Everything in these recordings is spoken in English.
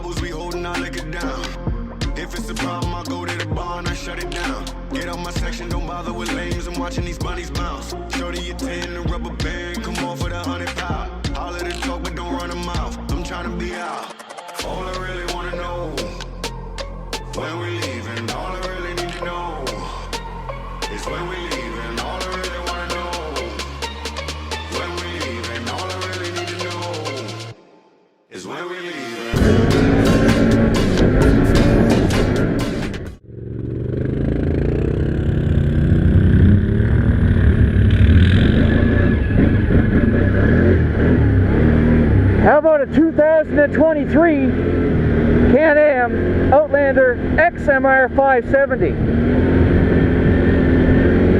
bubbles we holding, I lick it down. If it's a problem, I go to the bar and I shut it down. Get out my section, don't bother with lames. I'm watching these bunnies bounce. Shorty your 10, a rubber band, come on for the 100 pound. Holler the talk, but don't run a mouth. I'm trying to be out. All I really wanna know, when we leaving. All I really need to know is when we leaving. All I really wanna know, when we leaving. All I really need to know is when we leaving. How about a 2023 Can-Am Outlander XMR 570?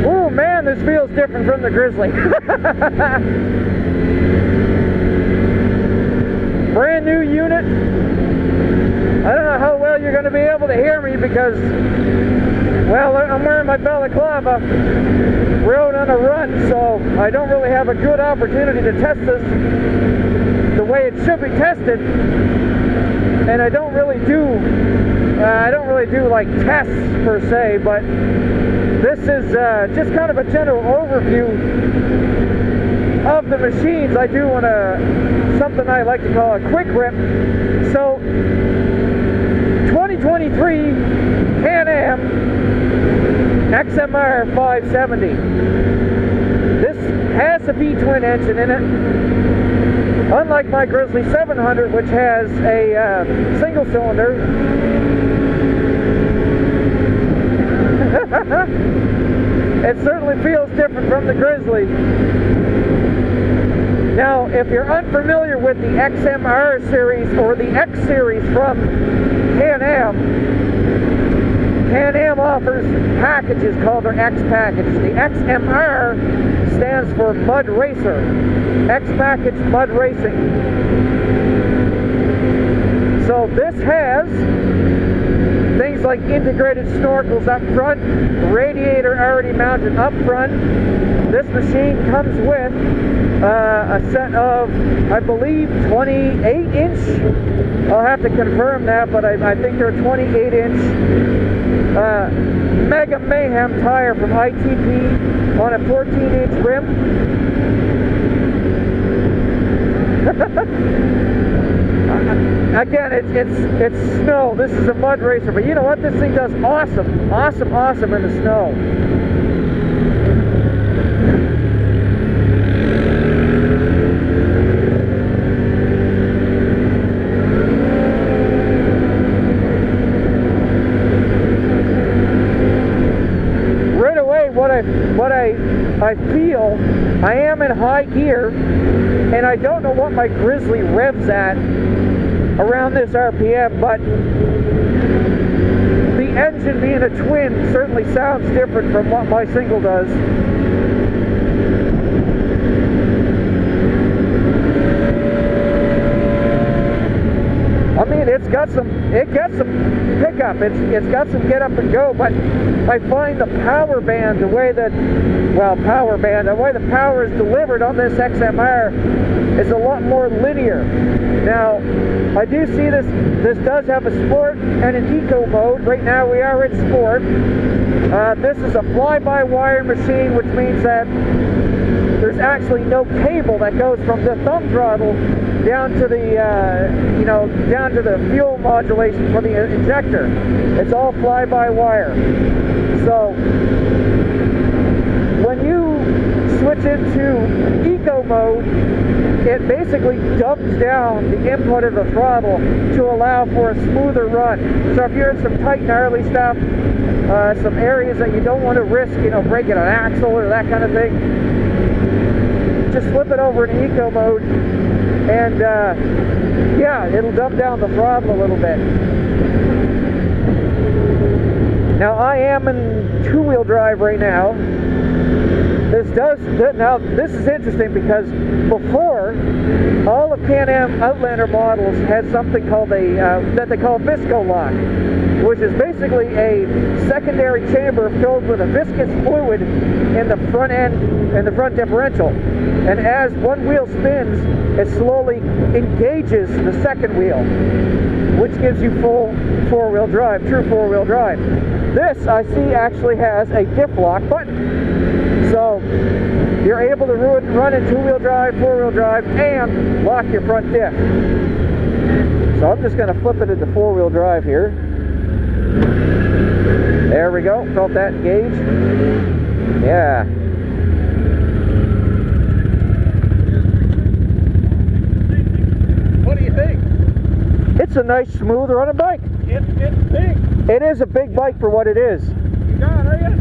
Oh man, this feels different from the Grizzly. Brand new unit. I don't know how well you're going to be able to hear me because, well, I'm wearing my balaclava, rode on a run, so I don't really have a good opportunity to test this the way it should be tested, and I don't really do like tests per se, but this is just kind of a general overview of the machines. I do want something I like to call a quick rip. So 2023 Can-Am XMR 570. This has a V-twin engine in it. Unlike my Grizzly 700, which has a single cylinder. It certainly feels different from the Grizzly. Now, if you're unfamiliar with the XMR series or the X series from Can-Am, Can-Am offers packages called their X package. The XMR stands for Mud Racer. X package Mud Racing. So this has things like integrated snorkels up front, radiator already mounted up front. This machine comes with a set of, I believe, 28-inch. I'll have to confirm that, but I think they're 28-inch Mega Mayhem tire from ITP on a 14-inch rim. Again, it's snow. This is a mud racer, but you know what? This thing does awesome in the snow. I feel I am in high gear, and I don't know what my Grizzly revs at around this RPM, but the engine being a twin certainly sounds different from what my single does. I mean, it gets some pickup, it's got some get up and go, but I find the power band, the way the power is delivered on this XMR is a lot more linear. Now, I do see this does have a sport and an eco mode. Right now we are in sport. This is a fly-by-wire machine, which means that there's actually no cable that goes from the thumb throttle down to the down to the fuel modulation for the injector. It's all fly-by-wire. So when you switch into eco mode, it basically dumps down the input of the throttle to allow for a smoother run. So if you're in some tight, gnarly stuff, some areas that you don't want to risk, breaking an axle or that kind of thing, just flip it over in eco mode, and yeah, it'll dump down the throttle a little bit. Now I am in two-wheel drive right now. Now this is interesting because before, all of Can-Am Outlander models had something called that they call visco lock, which is basically a secondary chamber filled with a viscous fluid in the front end and the front differential. And as one wheel spins, it slowly engages the second wheel. which gives you full four-wheel drive, true four-wheel drive. This, I see, actually has a diff lock button. So you're able to run in two-wheel drive, four-wheel drive, and lock your front diff. So I'm just going to flip it into four-wheel drive here. There we go. Felt that engage. Yeah. What do you think? It's a nice, smooth running bike. It's big. It is a big bike for what it is. You got, are you?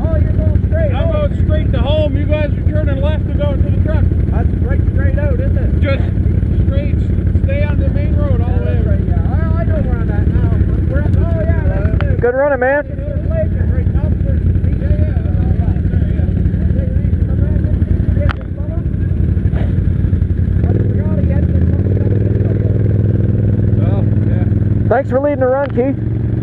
Oh, you're going straight. I'm going straight to home. You guys are turning left to go to the truck. That's right straight out, isn't it? Just straight. Stay on the main road all the way. Right, yeah. I know where I'm at now. We're at, oh, yeah, that's it. Good running, man. Thanks for leading the run, Keith.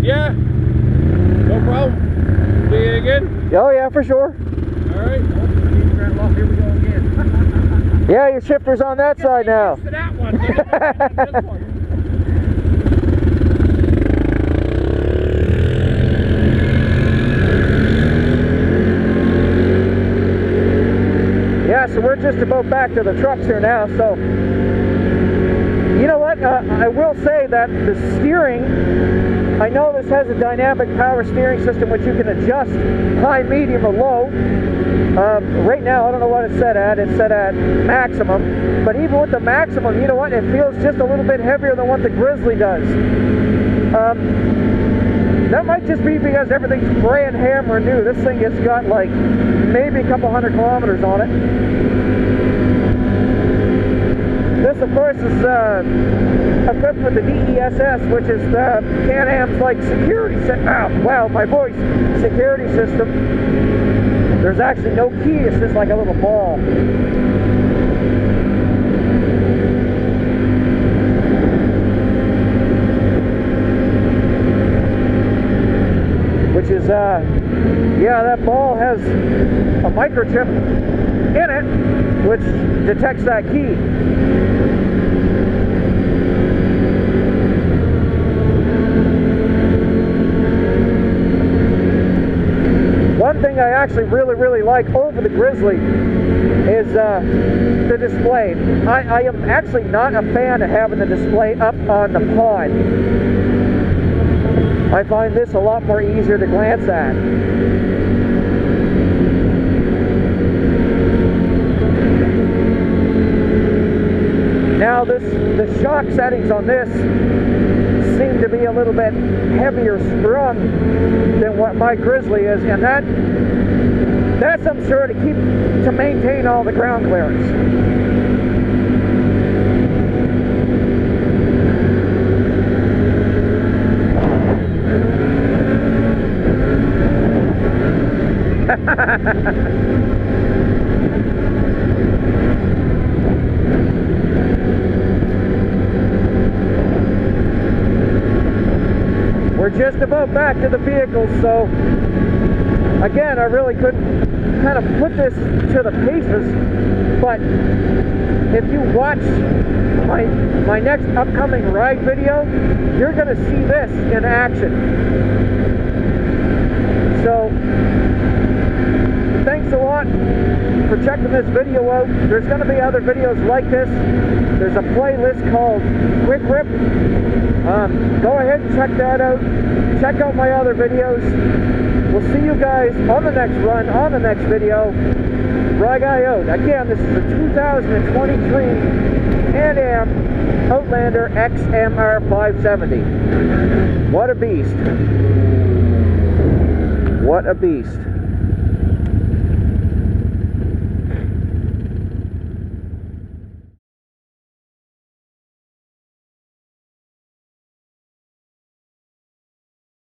Yeah, no problem. See you again? Oh, yeah, for sure. All right. Well, here we go again. Yeah, your shifter's on that side now. To that one. This one. Yeah, so we're just about back to the trucks here now, so you know what, I will say that the steering, I know this has a dynamic power steering system which you can adjust high, medium, or low. Right now, I don't know what it's set at. It's set at maximum. But even with the maximum, you know what, it feels just a little bit heavier than what the Grizzly does. That might just be because everything's brand hammer new. This thing has got like maybe a couple 100 kilometers on it. This, of course, is equipped with the DESS, which is the Can-Am's like security system. Wow, my voice. Security system. There's actually no key. It's just like a little ball. Which is, yeah, that ball has a microchip in it, which detects that key. One thing I actually really like over the Grizzly is the display. I am actually not a fan of having the display up on the pod. I find this a lot more easier to glance at. Now the shock settings on this seem to be a little bit heavier sprung than what my Grizzly is, and that's I'm sure to maintain all the ground clearance. We're just about back to the vehicles, so again, I really couldn't kind of put this to the paces, but if you watch my next upcoming ride video, you're going to see this in action. So thanks a lot for checking this video out. There's going to be other videos like this. There's a playlist called Quick Rip. Go ahead and check that out. Check out my other videos. We'll see you guys on the next run, on the next video. Ride Guy out. Again, this is a 2023 Can-Am Outlander XMR 570. What a beast. What a beast.